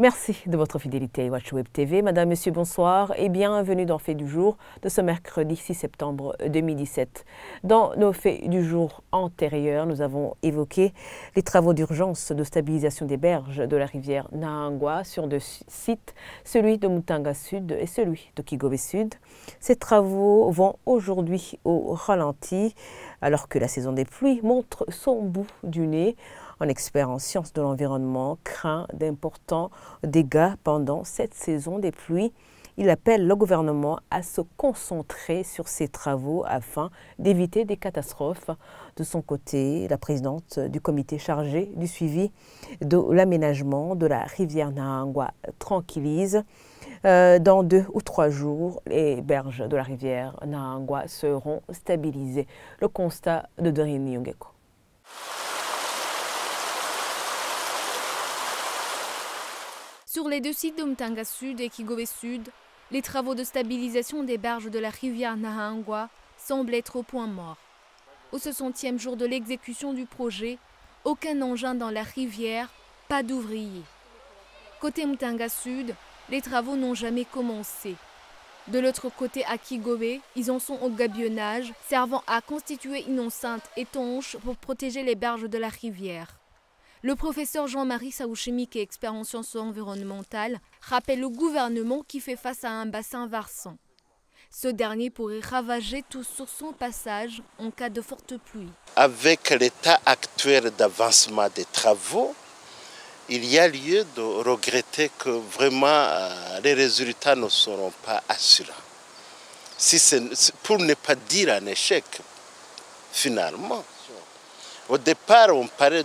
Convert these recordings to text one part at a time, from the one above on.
Merci de votre fidélité à Watch Web TV. Madame, Monsieur, bonsoir et bienvenue dans Faits du jour de ce mercredi 6 septembre 2017. Dans nos Faits du jour antérieurs, nous avons évoqué les travaux d'urgence de stabilisation des berges de la rivière Nahangwa sur deux sites, celui de Mutanga Sud et celui de Kigobe Sud. Ces travaux vont aujourd'hui au ralenti alors que la saison des pluies montre son bout du nez. Un expert en sciences de l'environnement craint d'importants dégâts pendant cette saison des pluies. Il appelle le gouvernement à se concentrer sur ces travaux afin d'éviter des catastrophes. De son côté, la présidente du comité chargé du suivi de l'aménagement de la rivière Nahangwa tranquillise. Dans 2 ou 3 jours, les berges de la rivière Nahangwa seront stabilisées. Le constat de Dorine Nyongeko. Sur les deux sites de Mutanga Sud et Kigobe Sud, les travaux de stabilisation des berges de la rivière Nahangwa semblent être au point mort. Au 60e jour de l'exécution du projet, aucun engin dans la rivière, pas d'ouvriers. Côté Mutanga Sud, les travaux n'ont jamais commencé. De l'autre côté à Kigobe, ils en sont au gabionnage, servant à constituer une enceinte étanche pour protéger les berges de la rivière. Le professeur Jean-Marie Saouchimike, expert en sciences environnementales, rappelle le gouvernement qui fait face à un bassin versant. Ce dernier pourrait ravager tout sur son passage en cas de forte pluie. Avec l'état actuel d'avancement des travaux, il y a lieu de regretter que vraiment les résultats ne seront pas assurants. Pour ne pas dire un échec, finalement. Au départ, on parlait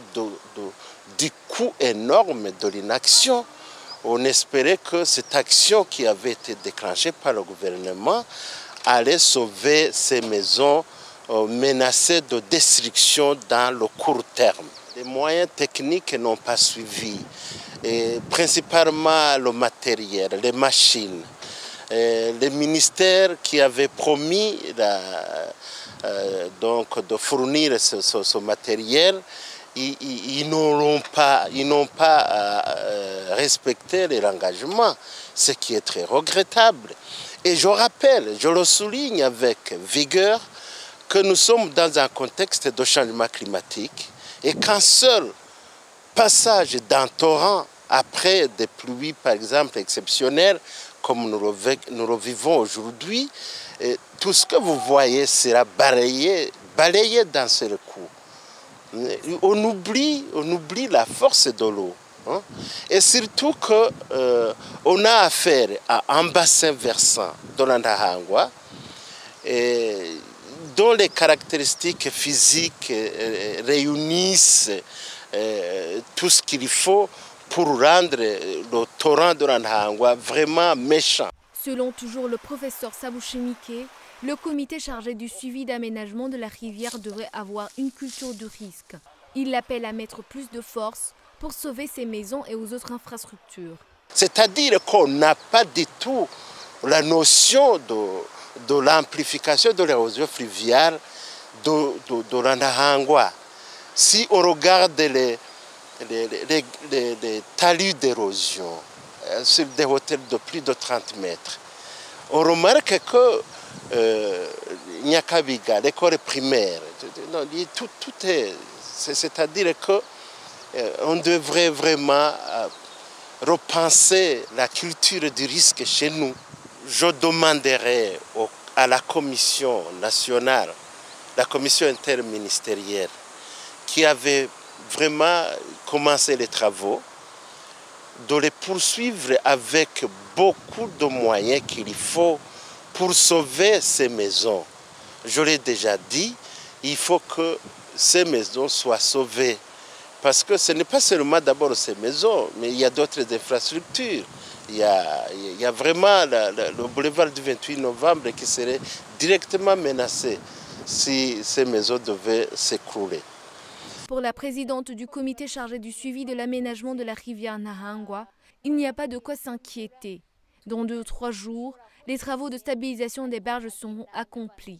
du coût énorme de l'inaction. On espérait que cette action qui avait été déclenchée par le gouvernement allait sauver ces maisons menacées de destruction dans le court terme. Les moyens techniques n'ont pas suivi, et principalement le matériel, les machines. Les ministères qui avaient promis de fournir ce matériel, ils n'ont pas respecté l'engagement, ce qui est très regrettable. Et je rappelle, je le souligne avec vigueur, que nous sommes dans un contexte de changement climatique et qu'un seul passage d'un torrent après des pluies, par exemple, exceptionnelles, comme nous le vivons aujourd'hui, tout ce que vous voyez sera balayé d'un seul coup. On oublie la force de l'eau. Hein? Et surtout qu'on a affaire à un bassin versant de la Nahangwa dont les caractéristiques physiques réunissent tout ce qu'il faut pour rendre le torrent de la Nahangwa vraiment méchant. Selon toujours le professeur Saouchimike, le comité chargé du suivi d'aménagement de la rivière devrait avoir une culture du risque. Il appelle à mettre plus de force pour sauver ces maisons et aux autres infrastructures. C'est-à-dire qu'on n'a pas du tout la notion de l'amplification de l'érosion fluviale de la Nahangwa. Si on regarde les talus d'érosion sur des hauteurs de plus de 30 mètres, on remarque que Nyakabiga, l'école primaire, tout est... C'est-à-dire qu'on devrait vraiment repenser la culture du risque chez nous. Je demanderai à la commission nationale, la commission interministérielle, qui avait vraiment commencé les travaux, de les poursuivre avec beaucoup de moyens qu'il faut pour sauver ces maisons. Je l'ai déjà dit, il faut que ces maisons soient sauvées. Parce que ce n'est pas seulement d'abord ces maisons, mais il y a d'autres infrastructures. Il y a vraiment le boulevard du 28 novembre qui serait directement menacé si ces maisons devaient s'écrouler. Pour la présidente du comité chargé du suivi de l'aménagement de la rivière Nahangwa, il n'y a pas de quoi s'inquiéter. Dans 2 ou 3 jours, les travaux de stabilisation des berges seront accomplis.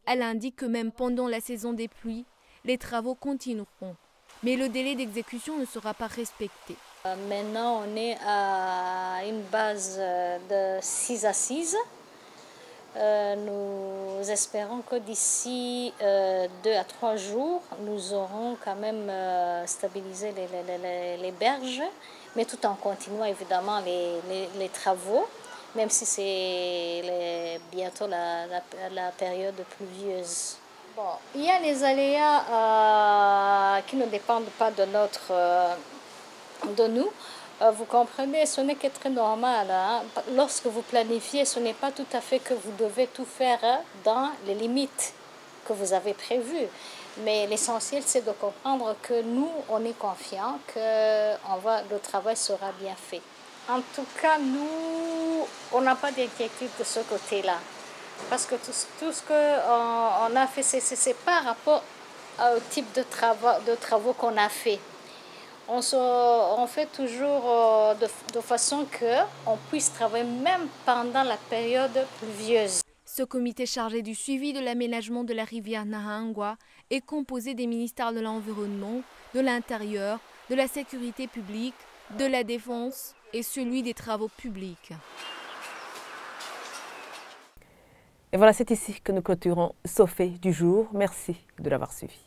Elle indique que même pendant la saison des pluies, les travaux continueront. Mais le délai d'exécution ne sera pas respecté. Maintenant, on est à une base de 6 assises. Nous espérons que d'ici 2 à 3 jours, nous aurons quand même stabilisé les berges, mais tout en continuant évidemment les travaux, même si c'est bientôt la période pluvieuse. Bon, il y a les aléas qui ne dépendent pas de nous. Vous comprenez, ce n'est que très normal. Hein? Lorsque vous planifiez, ce n'est pas tout à fait que vous devez tout faire dans les limites que vous avez prévues. Mais l'essentiel, c'est de comprendre que nous, on est confiants que le travail sera bien fait. En tout cas, nous, on n'a pas d'inquiétude de ce côté-là. Parce que tout ce qu'on a fait, c'est par rapport au type de travaux qu'on a fait. On fait toujours de façon qu'on puisse travailler même pendant la période pluvieuse. Ce comité chargé du suivi de l'aménagement de la rivière Nahangwa est composé des ministères de l'Environnement, de l'Intérieur, de la Sécurité publique, de la Défense et celui des Travaux publics. Et voilà, c'est ici que nous clôturons ce fait du jour. Merci de l'avoir suivi.